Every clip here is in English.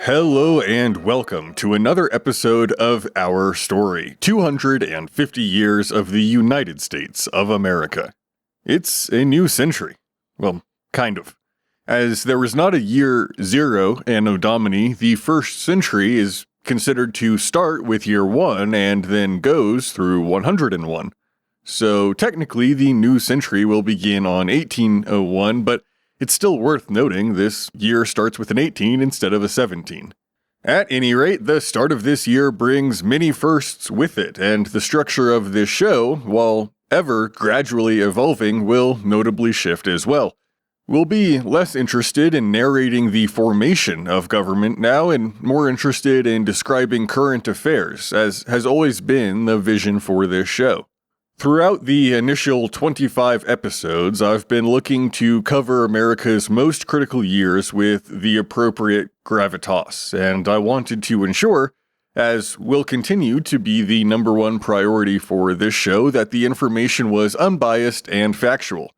Hello and welcome to another episode of Our Story, 250 years of the United States of America. It's a new century. Well, kind of. As there was not a year zero Anno Domini, the first century is considered to start with year 1 and then goes through 101. So technically the new century will begin on 1801, but it's still worth noting this year starts with an 18 instead of a 17. At any rate, the start of this year brings many firsts with it, and the structure of this show, while ever gradually evolving, will notably shift as well. We'll be less interested in narrating the formation of government now and more interested in describing current affairs, as has always been the vision for this show. Throughout the initial 25 episodes, I've been looking to cover America's most critical years with the appropriate gravitas, and I wanted to ensure, as will continue to be the number one priority for this show, that the information was unbiased and factual.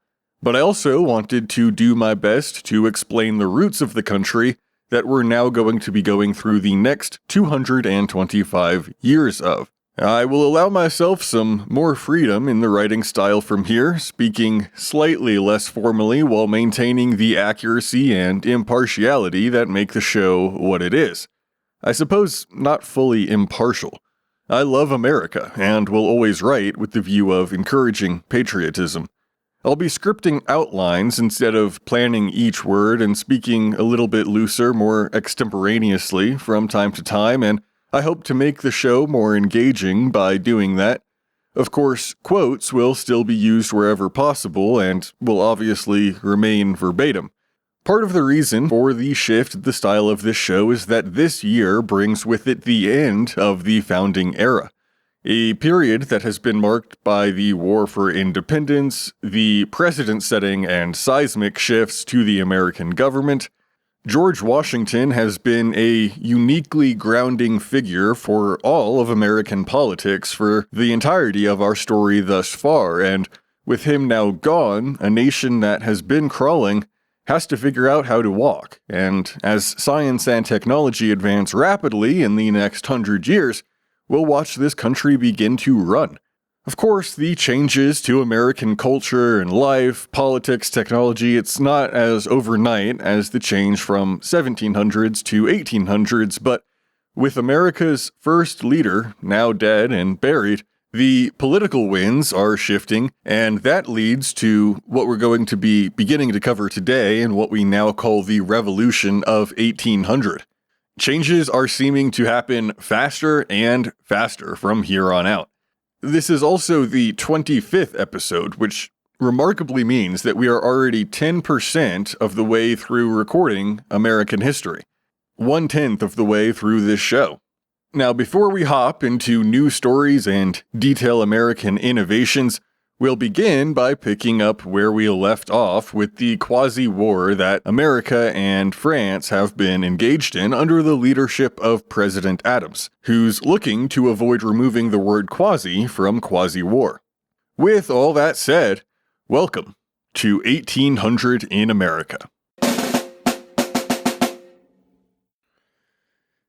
But I also wanted to do my best to explain the roots of the country that we're now going to be going through the next 225 years of. I will allow myself some more freedom in the writing style from here, speaking slightly less formally while maintaining the accuracy and impartiality that make the show what it is. I suppose not fully impartial. I love America, and will always write with the view of encouraging patriotism. I'll be scripting outlines instead of planning each word and speaking a little bit looser, more extemporaneously from time to time, and I hope to make the show more engaging by doing that. Of course, quotes will still be used wherever possible and will obviously remain verbatim. Part of the reason for the shift in the style of this show is that this year brings with it the end of the founding era, a period that has been marked by the War for Independence, the precedent-setting and seismic shifts to the American government. George Washington has been a uniquely grounding figure for all of American politics for the entirety of our story thus far, and with him now gone, a nation that has been crawling has to figure out how to walk, and as science and technology advance rapidly in the next 100 years, we'll watch this country begin to run. Of course, the changes to American culture and life, politics, technology, it's not as overnight as the change from 1700s to 1800s, but with America's first leader now dead and buried, the political winds are shifting, and that leads to what we're going to be beginning to cover today and what we now call the Revolution of 1800. Changes are seeming to happen faster and faster from here on out. This is also the 25th episode, which remarkably means that we are already 10% of the way through recording American history. 1/10 of the way through this show. Now, before we hop into new stories and detail American innovations, we'll begin by picking up where we left off with the Quasi-War that America and France have been engaged in under the leadership of President Adams, who's looking to avoid removing the word quasi from Quasi-War. With all that said, welcome to 1800 in America.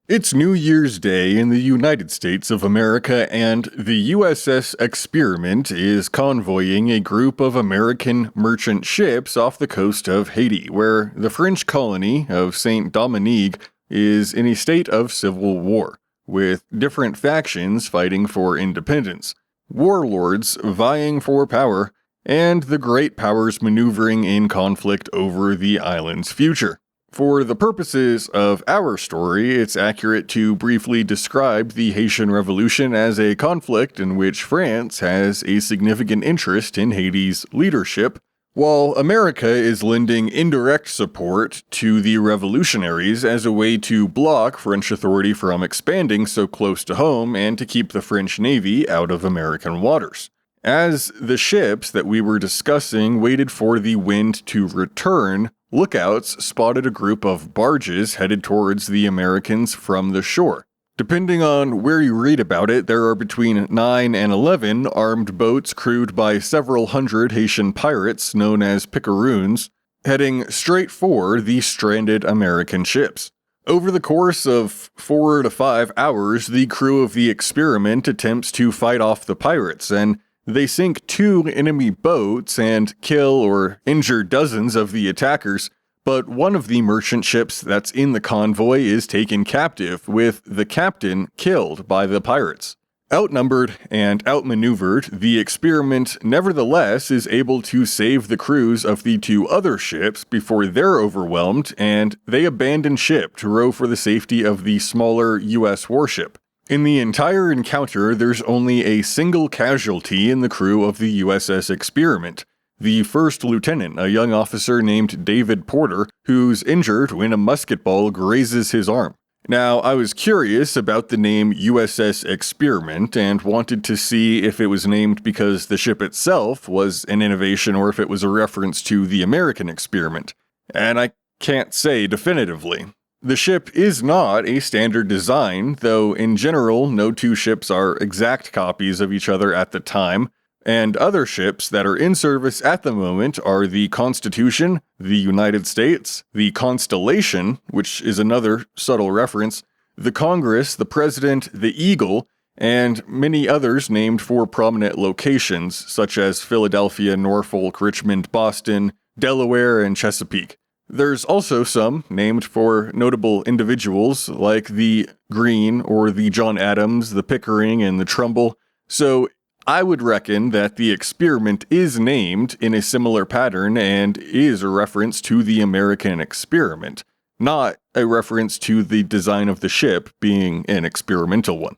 It's New Year's Day in the United States of America, and the USS Experiment is convoying a group of American merchant ships off the coast of Haiti, where the French colony of Saint Dominique is in a state of civil war, with different factions fighting for independence, warlords vying for power, and the great powers maneuvering in conflict over the island's future. For the purposes of our story, it's accurate to briefly describe the Haitian Revolution as a conflict in which France has a significant interest in Haiti's leadership, while America is lending indirect support to the revolutionaries as a way to block French authority from expanding so close to home and to keep the French Navy out of American waters. As the ships that we were discussing waited for the wind to return, lookouts spotted a group of barges headed towards the Americans from the shore. Depending on where you read about it, there are between 9 and 11 armed boats crewed by several hundred Haitian pirates known as picaroons, heading straight for the stranded American ships. Over the course of 4 to 5 hours, the crew of the Experiment attempts to fight off the pirates, and they sink 2 enemy boats and kill or injure dozens of the attackers, but one of the merchant ships that's in the convoy is taken captive, with the captain killed by the pirates. Outnumbered and outmaneuvered, the Experiment nevertheless is able to save the crews of the 2 other ships before they're overwhelmed, and they abandon ship to row for the safety of the smaller US warship. In the entire encounter, there's only a single casualty in the crew of the USS Experiment, the first lieutenant, a young officer named David Porter, who's injured when a musket ball grazes his arm. Now, I was curious about the name USS Experiment and wanted to see if it was named because the ship itself was an innovation or if it was a reference to the American experiment. And I can't say definitively. The ship is not a standard design, though in general, no 2 ships are exact copies of each other at the time, and other ships that are in service at the moment are the Constitution, the United States, the Constellation, which is another subtle reference, the Congress, the President, the Eagle, and many others named for prominent locations, such as Philadelphia, Norfolk, Richmond, Boston, Delaware, and Chesapeake. There's also some named for notable individuals like the Green or the John Adams, the Pickering, and the Trumbull, so I would reckon that the Experiment is named in a similar pattern and is a reference to the American experiment, not a reference to the design of the ship being an experimental one.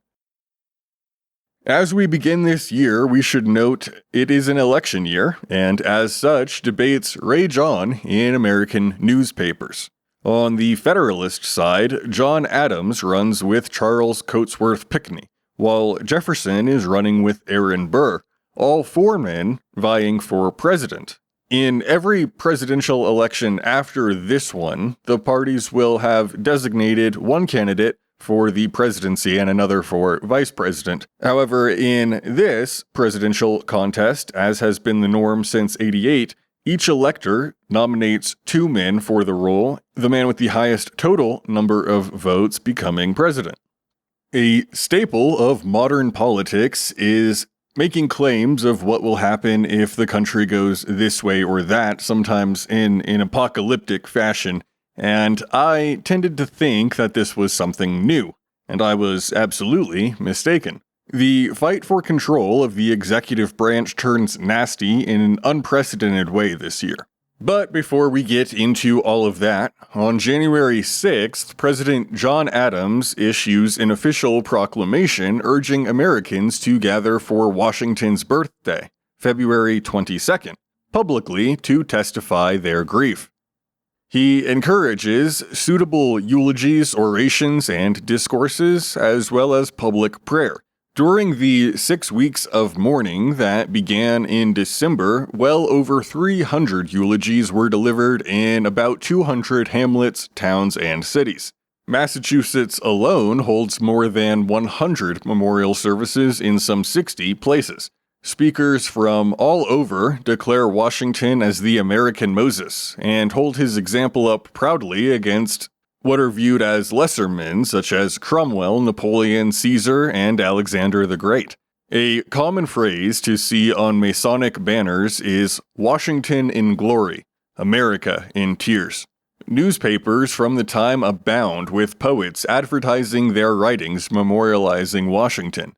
As we begin this year, we should note it is an election year, and as such, debates rage on in American newspapers. On the Federalist side, John Adams runs with Charles Cotesworth Pinckney, while Jefferson is running with Aaron Burr, all 4 men vying for president. In every presidential election after this one, the parties will have designated one candidate for the presidency and another for vice president. However, in this presidential contest, as has been the norm since '88, each elector nominates 2 men for the role, the man with the highest total number of votes becoming president. A staple of modern politics is making claims of what will happen if the country goes this way or that, sometimes in an apocalyptic fashion, and I tended to think that this was something new, and I was absolutely mistaken. The fight for control of the executive branch turns nasty in an unprecedented way this year. But before we get into all of that, on January 6th, President John Adams issues an official proclamation urging Americans to gather for Washington's birthday, February 22nd, publicly to testify their grief. He encourages suitable eulogies, orations, and discourses, as well as public prayer. During the 6 weeks of mourning that began in December, well over 300 eulogies were delivered in about 200 hamlets, towns, and cities. Massachusetts alone holds more than 100 memorial services in some 60 places. Speakers from all over declare Washington as the American Moses and hold his example up proudly against what are viewed as lesser men such as Cromwell, Napoleon, Caesar, and Alexander the Great. A common phrase to see on Masonic banners is Washington in glory, America in tears. Newspapers from the time abound with poets advertising their writings memorializing Washington.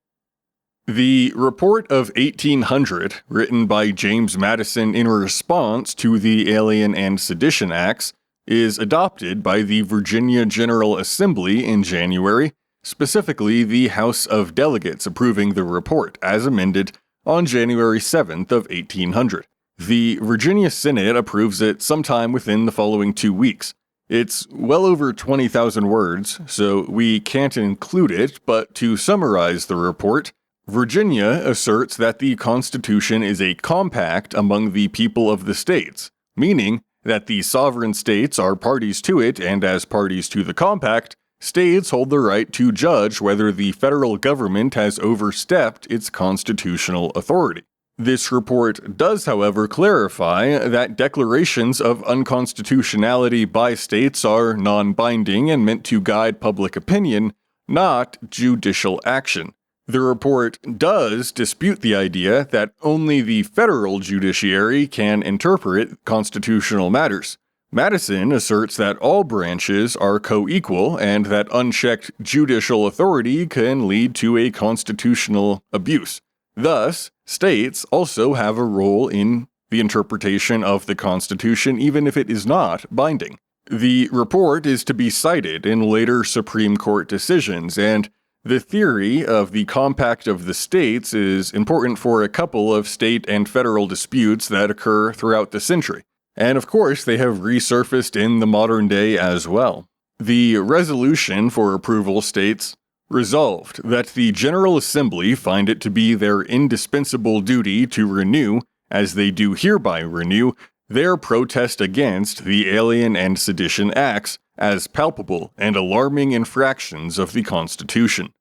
The Report of 1800, written by James Madison in response to the Alien and Sedition Acts, is adopted by the Virginia General Assembly in January, specifically the House of Delegates approving the report as amended on January 7th of 1800. The Virginia Senate approves it sometime within the following 2 weeks. It's well over 20,000 words, so we can't include it, but to summarize the report, Virginia asserts that the Constitution is a compact among the people of the states, meaning that the sovereign states are parties to it, and as parties to the compact, states hold the right to judge whether the federal government has overstepped its constitutional authority. This report does, however, clarify that declarations of unconstitutionality by states are non-binding and meant to guide public opinion, not judicial action. The report does dispute the idea that only the federal judiciary can interpret constitutional matters. Madison asserts that all branches are co-equal and that unchecked judicial authority can lead to a constitutional abuse. Thus, states also have a role in the interpretation of the Constitution, even if it is not binding. The report is to be cited in later Supreme Court decisions, and the theory of the Compact of the States is important for a couple of state and federal disputes that occur throughout the century. And of course, they have resurfaced in the modern day as well. The resolution for approval states, "Resolved, that the General Assembly find it to be their indispensable duty to renew, as they do hereby renew, their protest against the Alien and Sedition Acts as palpable and alarming infractions of the Constitution."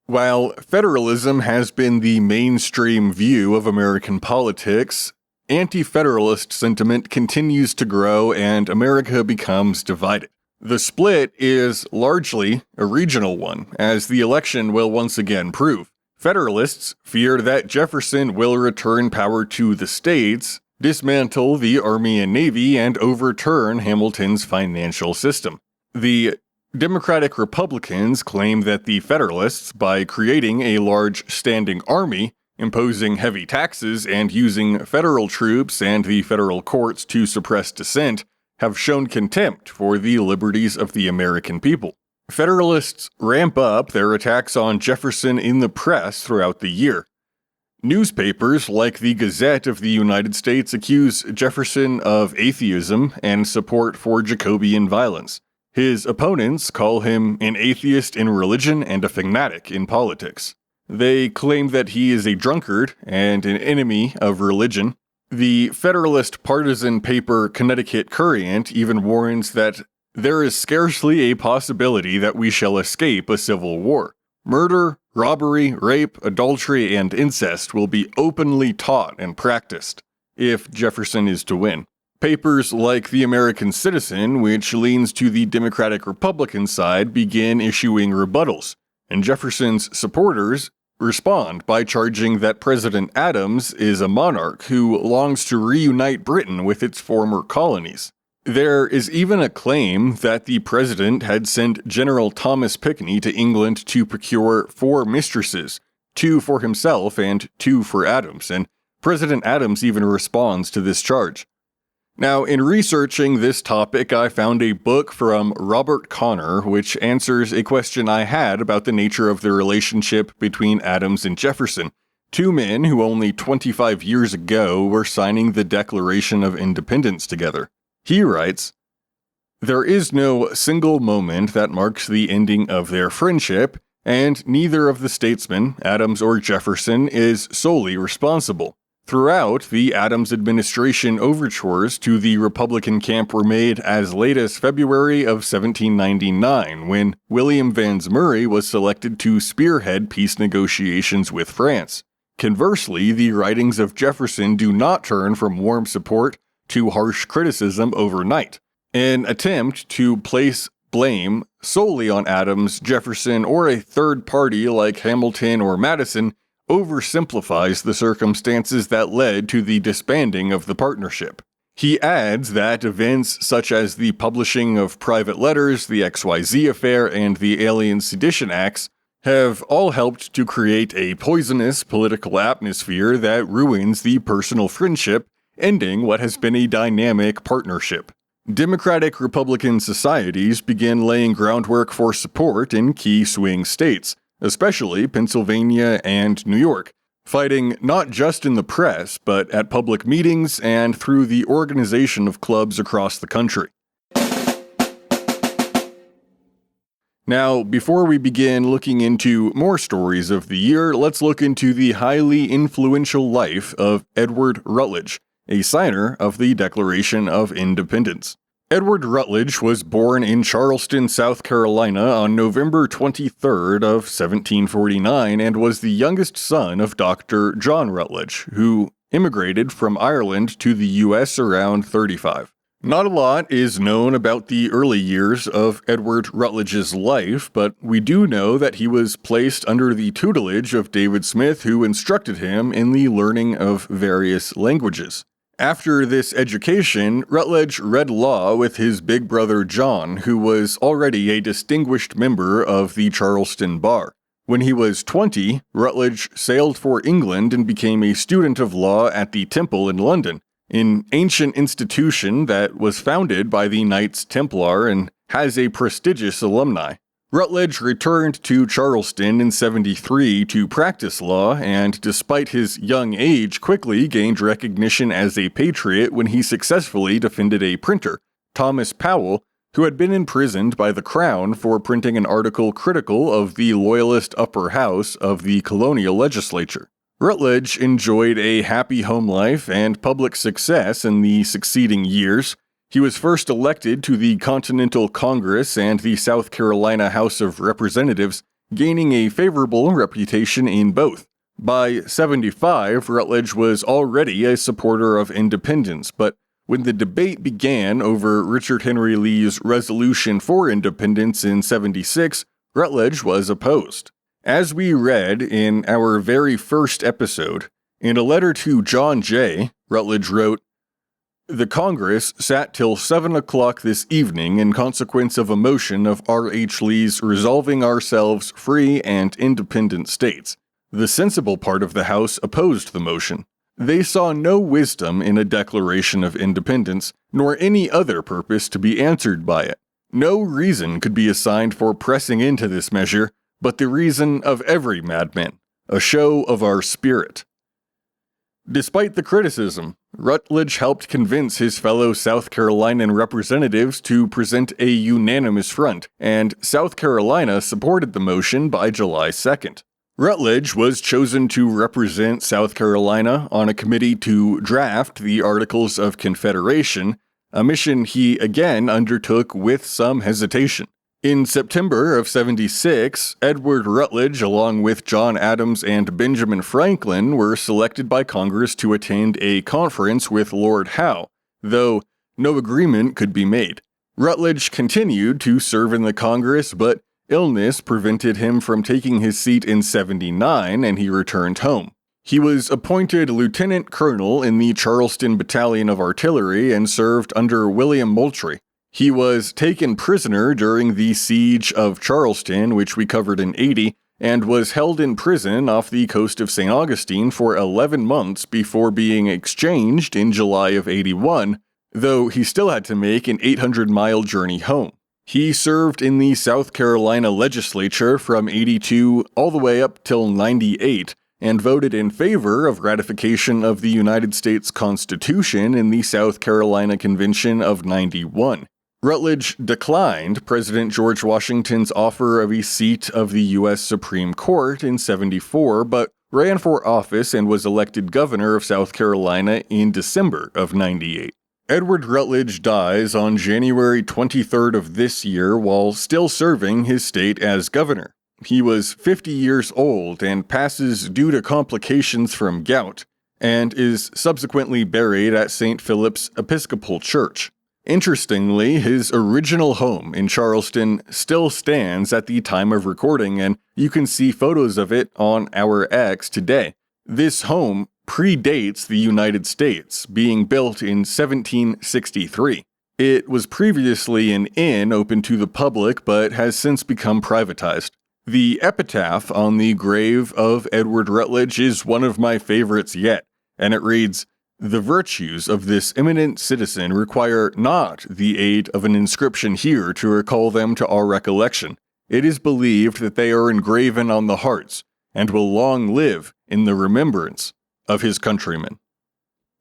While federalism has been the mainstream view of American politics, anti-federalist sentiment continues to grow and America becomes divided. The split is largely a regional one, as the election will once again prove. Federalists fear that Jefferson will return power to the states, dismantle the Army and Navy, and overturn Hamilton's financial system. The Democratic Republicans claim that the Federalists, by creating a large standing army, imposing heavy taxes, and using federal troops and the federal courts to suppress dissent, have shown contempt for the liberties of the American people. Federalists ramp up their attacks on Jefferson in the press throughout the year. Newspapers like the Gazette of the United States accuse Jefferson of atheism and support for Jacobean violence. His opponents call him an atheist in religion and a fanatic in politics. They claim that he is a drunkard and an enemy of religion. The Federalist partisan paper Connecticut Courant even warns that there is scarcely a possibility that we shall escape a civil war. Murder, robbery, rape, adultery, and incest will be openly taught and practiced if Jefferson is to win. Papers like The American Citizen, which leans to the Democratic-Republican side, begin issuing rebuttals, and Jefferson's supporters respond by charging that President Adams is a monarch who longs to reunite Britain with its former colonies. There is even a claim that the president had sent General Thomas Pinckney to England to procure 4 mistresses, 2 for himself and 2 for Adams, and President Adams even responds to this charge. Now, in researching this topic, I found a book from Robert Connor which answers a question I had about the nature of the relationship between Adams and Jefferson, 2 men who only 25 years ago were signing the Declaration of Independence together. He writes, "There is no single moment that marks the ending of their friendship, and neither of the statesmen, Adams or Jefferson, is solely responsible. Throughout, the Adams administration overtures to the Republican camp were made as late as February of 1799, when William Vans Murray was selected to spearhead peace negotiations with France. Conversely, the writings of Jefferson do not turn from warm support to harsh criticism overnight. An attempt to place blame solely on Adams, Jefferson, or a third party like Hamilton or Madison oversimplifies the circumstances that led to the disbanding of the partnership." He adds that events such as the publishing of private letters, the XYZ affair, and the Alien Sedition Acts have all helped to create a poisonous political atmosphere that ruins the personal friendship, ending what has been a dynamic partnership. Democratic-Republican societies begin laying groundwork for support in key swing states, especially Pennsylvania and New York, fighting not just in the press, but at public meetings and through the organization of clubs across the country. Now, before we begin looking into more stories of the year, let's look into the highly influential life of Edward Rutledge, a signer of the Declaration of Independence. Edward Rutledge was born in Charleston, South Carolina on November 23rd of 1749 and was the youngest son of Dr. John Rutledge, who immigrated from Ireland to the U.S. around 35. Not a lot is known about the early years of Edward Rutledge's life, but we do know that he was placed under the tutelage of David Smith, who instructed him in the learning of various languages. After this education, Rutledge read law with his big brother John, who was already a distinguished member of the Charleston Bar. When he was 20, Rutledge sailed for England and became a student of law at the Temple in London, an ancient institution that was founded by the Knights Templar and has a prestigious alumni. Rutledge returned to Charleston in 73 to practice law, and despite his young age, quickly gained recognition as a patriot when he successfully defended a printer, Thomas Powell, who had been imprisoned by the Crown for printing an article critical of the Loyalist upper house of the colonial legislature. Rutledge enjoyed a happy home life and public success in the succeeding years. He was first elected to the Continental Congress and the South Carolina House of Representatives, gaining a favorable reputation in both. By 75, Rutledge was already a supporter of independence, but when the debate began over Richard Henry Lee's resolution for independence in 76, Rutledge was opposed. As we read in our very first episode, in a letter to John Jay, Rutledge wrote, "The Congress sat till 7 o'clock this evening in consequence of a motion of R.H. Lee's resolving ourselves free and independent states. The sensible part of the House opposed the motion. They saw no wisdom in a declaration of independence, nor any other purpose to be answered by it. No reason could be assigned for pressing into this measure, but the reason of every madman, a show of our spirit." Despite the criticism, Rutledge helped convince his fellow South Carolinian representatives to present a unanimous front, and South Carolina supported the motion by July 2nd. Rutledge was chosen to represent South Carolina on a committee to draft the Articles of Confederation, a mission he again undertook with some hesitation. In September of 76, Edward Rutledge, along with John Adams and Benjamin Franklin, were selected by Congress to attend a conference with Lord Howe, though no agreement could be made. Rutledge continued to serve in the Congress, but illness prevented him from taking his seat in 79, and he returned home. He was appointed lieutenant colonel in the Charleston Battalion of Artillery and served under William Moultrie. He was taken prisoner during the siege of Charleston, which we covered in 80, and was held in prison off the coast of St. Augustine for 11 months before being exchanged in July of 81, though he still had to make an 800-mile journey home. He served in the South Carolina legislature from 82 all the way up till 98, and voted in favor of ratification of the United States Constitution in the South Carolina Convention of 91. Rutledge declined President George Washington's offer of a seat of the U.S. Supreme Court in 74, but ran for office and was elected governor of South Carolina in December of 98. Edward Rutledge dies on January 23rd of this year while still serving his state as governor. He was 50 years old and passes due to complications from gout, and is subsequently buried at St. Philip's Episcopal Church. Interestingly, his original home in Charleston still stands at the time of recording, and you can see photos of it on our X today. This home predates the United States, being built in 1763. It was previously an inn open to the public, but has since become privatized. The epitaph on the grave of Edward Rutledge is one of my favorites yet, and it reads, "The virtues of this eminent citizen require not the aid of an inscription here to recall them to our recollection. It is believed that they are engraven on the hearts, and will long live in the remembrance of his countrymen."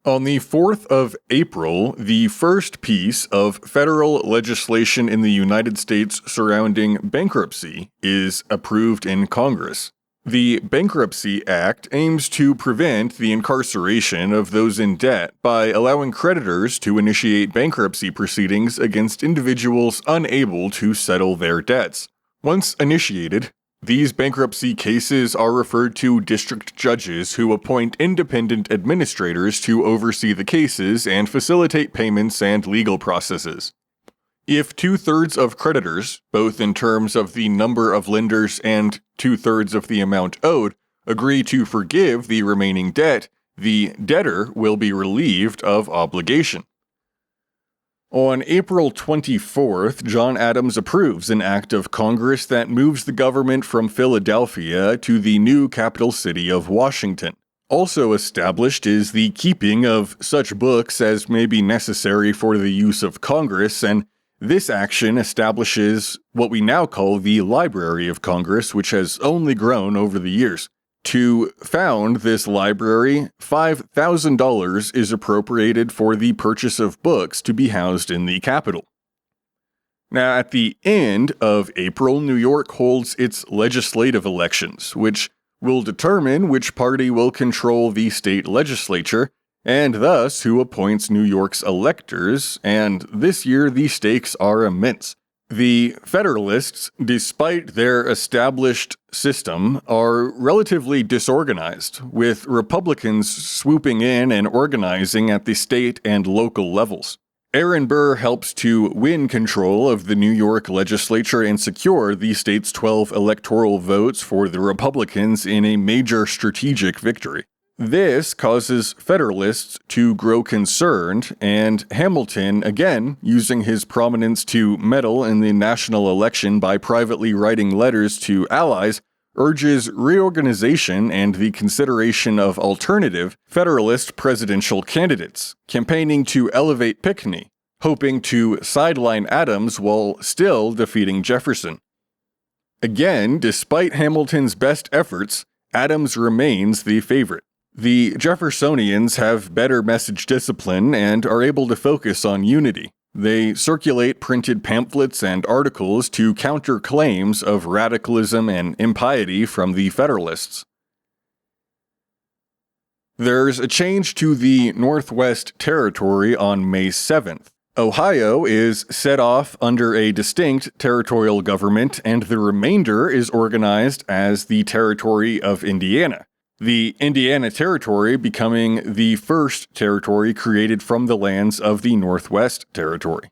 On the 4th of April, the first piece of federal legislation in the United States surrounding bankruptcy is approved in Congress. The Bankruptcy Act aims to prevent the incarceration of those in debt by allowing creditors to initiate bankruptcy proceedings against individuals unable to settle their debts. Once initiated, these bankruptcy cases are referred to district judges who appoint independent administrators to oversee the cases and facilitate payments and legal processes. If 2/3 of creditors, both in terms of the number of lenders and 2/3 of the amount owed, agree to forgive the remaining debt, the debtor will be relieved of obligation. On April 24th, John Adams approves an act of Congress that moves the government from Philadelphia to the new capital city of Washington. Also established is the keeping of such books as may be necessary for the use of Congress, and this action establishes what we now call the Library of Congress, which has only grown over the years. To found this library, $5,000 is appropriated for the purchase of books to be housed in the Capitol. Now, at the end of April, New York holds its legislative elections, which will determine which party will control the state legislature, and thus who appoints New York's electors, and this year the stakes are immense. The Federalists, despite their established system, are relatively disorganized, with Republicans swooping in and organizing at the state and local levels. Aaron Burr helps to win control of the New York legislature and secure the state's 12 electoral votes for the Republicans in a major strategic victory. This causes Federalists to grow concerned, and Hamilton, again using his prominence to meddle in the national election by privately writing letters to allies, urges reorganization and the consideration of alternative Federalist presidential candidates, campaigning to elevate Pinckney, hoping to sideline Adams while still defeating Jefferson. Again, despite Hamilton's best efforts, Adams remains the favorite. The Jeffersonians have better message discipline and are able to focus on unity. They circulate printed pamphlets and articles to counter claims of radicalism and impiety from the Federalists. There's a change to the Northwest Territory on May 7th. Ohio is set off under a distinct territorial government, and the remainder is organized as the Territory of Indiana. The Indiana Territory becoming the first territory created from the lands of the Northwest Territory.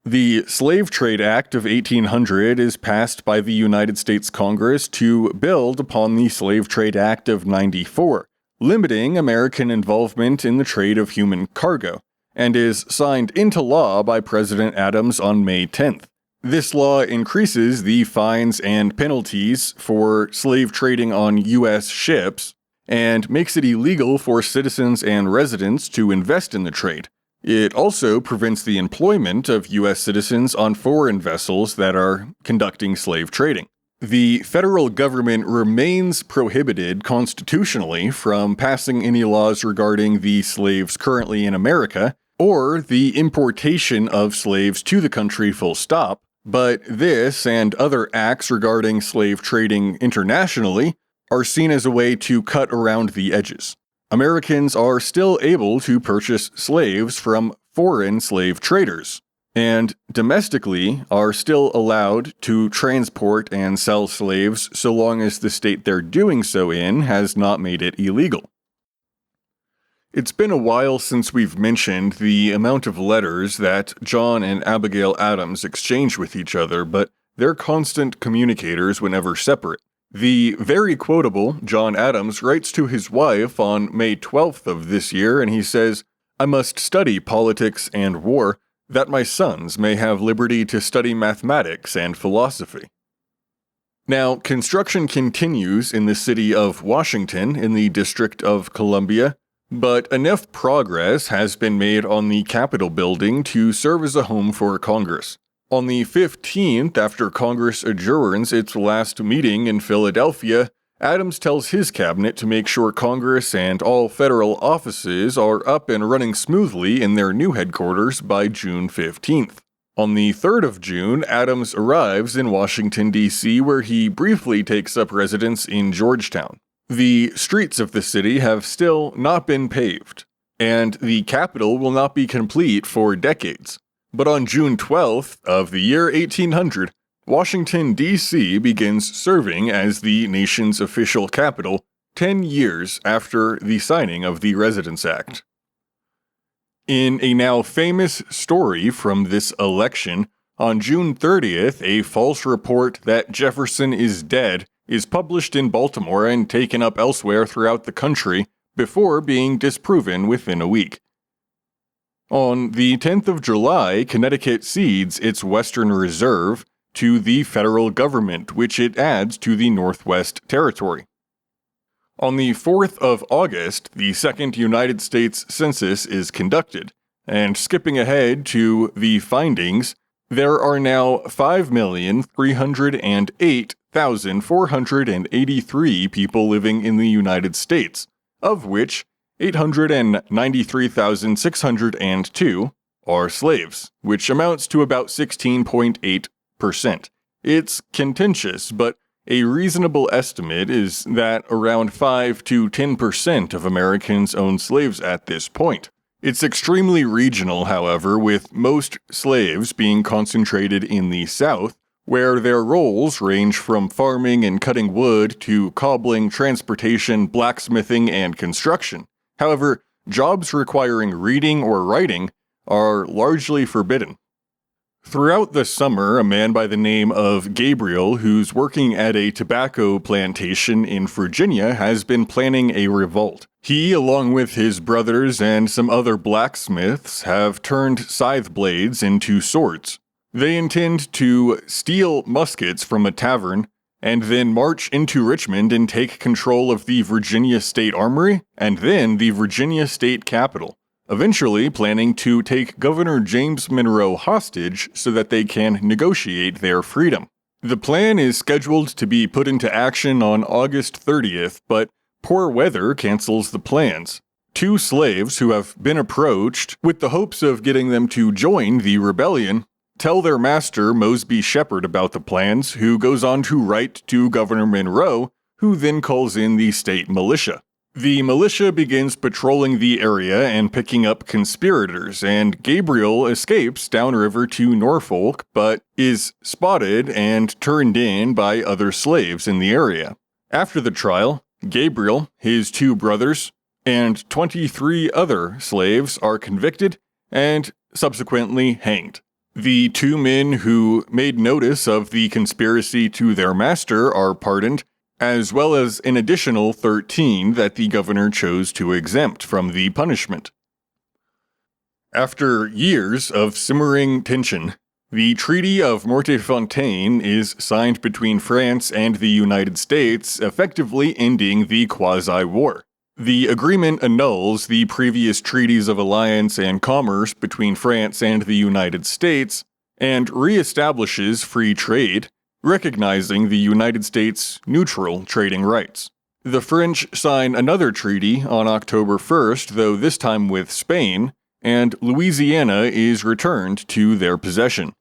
The Slave Trade Act of 1800 is passed by the United States Congress to build upon the Slave Trade Act of 94, limiting American involvement in the trade of human cargo, and is signed into law by President Adams on May 10th. This law increases the fines and penalties for slave trading on U.S. ships and makes it illegal for citizens and residents to invest in the trade. It also prevents the employment of U.S. citizens on foreign vessels that are conducting slave trading. The federal government remains prohibited constitutionally from passing any laws regarding the slaves currently in America or the importation of slaves to the country full stop. But this and other acts regarding slave trading internationally are seen as a way to cut around the edges. Americans are still able to purchase slaves from foreign slave traders, and domestically are still allowed to transport and sell slaves so long as the state they're doing so in has not made it illegal. It's been a while since we've mentioned the amount of letters that John and Abigail Adams exchange with each other, but they're constant communicators whenever separate. The very quotable John Adams writes to his wife on May 12th of this year, and he says, "I must study politics and war, that my sons may have liberty to study mathematics and philosophy." Now, construction continues in the city of Washington in the District of Columbia, but enough progress has been made on the Capitol building to serve as a home for Congress. On the 15th, after Congress adjourns its last meeting in Philadelphia, Adams tells his cabinet to make sure Congress and all federal offices are up and running smoothly in their new headquarters by June 15th. On the 3rd of June, Adams arrives in Washington, D.C., where he briefly takes up residence in Georgetown. The streets of the city have still not been paved, and the Capitol will not be complete for decades. But on June 12th of the year 1800, Washington, D.C. begins serving as the nation's official capital 10 years after the signing of the Residence Act. In a now famous story from this election, on June 30th, a false report that Jefferson is dead is published in Baltimore and taken up elsewhere throughout the country before being disproven within a week. On the 10th of July, Connecticut cedes its Western Reserve to the federal government, which it adds to the Northwest Territory. On the 4th of August, the Second United States Census is conducted, and skipping ahead to the findings, there are now 5,308,483 people living in the United States, of which 893,602 are slaves, which amounts to about 16.8%. It's contentious, but a reasonable estimate is that around 5 to 10% of Americans own slaves at this point. It's extremely regional, however, with most slaves being concentrated in the South, where their roles range from farming and cutting wood to cobbling, transportation, blacksmithing, and construction. However, jobs requiring reading or writing are largely forbidden. Throughout the summer, a man by the name of Gabriel, who's working at a tobacco plantation in Virginia, has been planning a revolt. He, along with his brothers and some other blacksmiths, have turned scythe blades into swords. They intend to steal muskets from a tavern, and then march into Richmond and take control of the Virginia State Armory, and then the Virginia State Capitol, eventually planning to take Governor James Monroe hostage so that they can negotiate their freedom. The plan is scheduled to be put into action on August 30th, but poor weather cancels the plans. Two slaves who have been approached with the hopes of getting them to join the rebellion tell their master, Mosby Shepherd, about the plans, who goes on to write to Governor Monroe, who then calls in the state militia. The militia begins patrolling the area and picking up conspirators, and Gabriel escapes downriver to Norfolk, but is spotted and turned in by other slaves in the area. After the trial, Gabriel, his two brothers, and 23 other slaves are convicted and subsequently hanged. The two men who made notice of the conspiracy to their master are pardoned, as well as an additional 13 that the governor chose to exempt from the punishment. After years of simmering tension, the Treaty of Mortefontaine is signed between France and the United States, effectively ending the Quasi-War. The agreement annuls the previous treaties of alliance and commerce between France and the United States, and reestablishes free trade, recognizing the United States' neutral trading rights. The French sign another treaty on October 1st, though this time with Spain, and Louisiana is returned to their possession.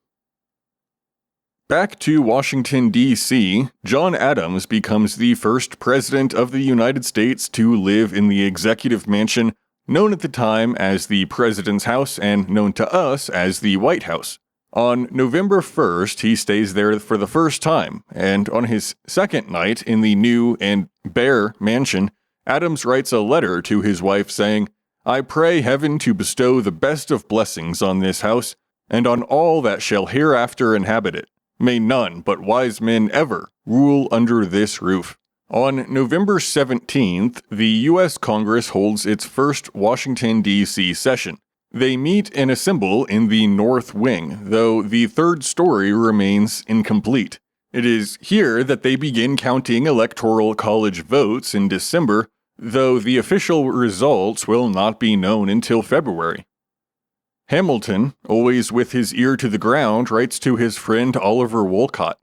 Back to Washington, D.C., John Adams becomes the first president of the United States to live in the executive mansion, known at the time as the President's House and known to us as the White House. On November 1st, he stays there for the first time, and on his second night in the new and bare mansion, Adams writes a letter to his wife saying, "I pray heaven to bestow the best of blessings on this house, and on all that shall hereafter inhabit it. May none but wise men ever rule under this roof." On November 17th, the U.S. Congress holds its first Washington, D.C. session. They meet and assemble in the North Wing, though the third story remains incomplete. It is here that they begin counting electoral college votes in December, though the official results will not be known until February. Hamilton, always with his ear to the ground, writes to his friend Oliver Wolcott,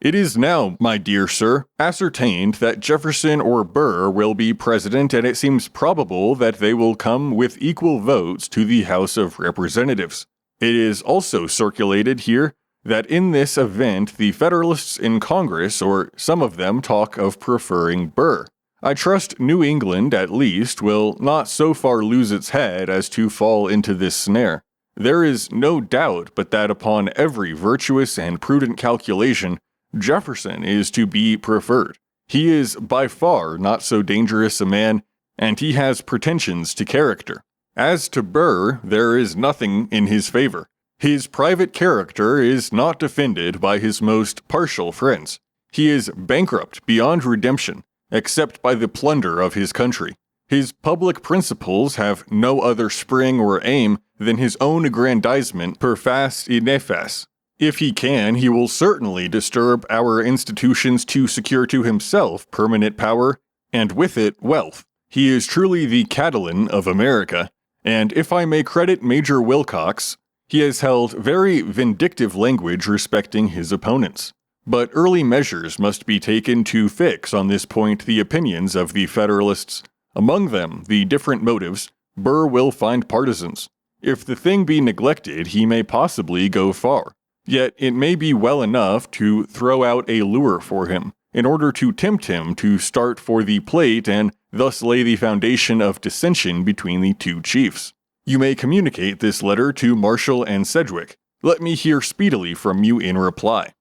"It is now, my dear sir, ascertained that Jefferson or Burr will be president, and it seems probable that they will come with equal votes to the House of Representatives. It is also circulated here that in this event the Federalists in Congress, or some of them, talk of preferring Burr. I trust New England, at least, will not so far lose its head as to fall into this snare. There is no doubt but that upon every virtuous and prudent calculation, Jefferson is to be preferred. He is by far not so dangerous a man, and he has pretensions to character. As to Burr, there is nothing in his favor. His private character is not defended by his most partial friends. He is bankrupt beyond redemption, except by the plunder of his country. His public principles have no other spring or aim than his own aggrandizement per fas et nefas. If he can, he will certainly disturb our institutions to secure to himself permanent power, and with it wealth. He is truly the Catiline of America, and if I may credit Major Wilcox, he has held very vindictive language respecting his opponents. But early measures must be taken to fix on this point the opinions of the Federalists. Among them, the different motives, Burr will find partisans. If the thing be neglected, he may possibly go far. Yet it may be well enough to throw out a lure for him, in order to tempt him to start for the plate and thus lay the foundation of dissension between the two chiefs. You may communicate this letter to Marshall and Sedgwick. Let me hear speedily from you in reply.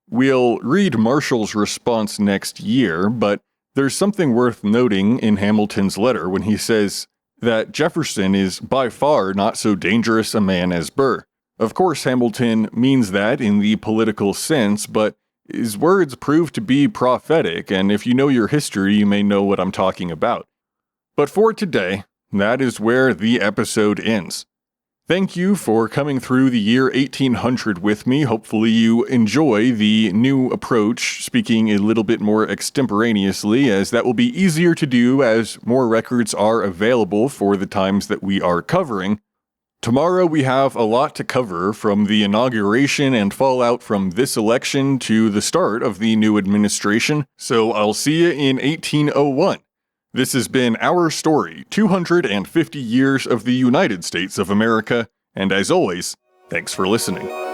We'll read Marshall's response next year, but there's something worth noting in Hamilton's letter when he says that Jefferson is by far not so dangerous a man as Burr. Of course, Hamilton means that in the political sense, but his words prove to be prophetic, and if you know your history, you may know what I'm talking about. But for today, that is where the episode ends. Thank you for coming through the year 1800 with me. Hopefully you enjoy the new approach, speaking a little bit more extemporaneously, as that will be easier to do as more records are available for the times that we are covering. Tomorrow we have a lot to cover, from the inauguration and fallout from this election to the start of the new administration, so I'll see you in 1801. This has been Our Story, 250 Years of the United States of America, and as always, thanks for listening.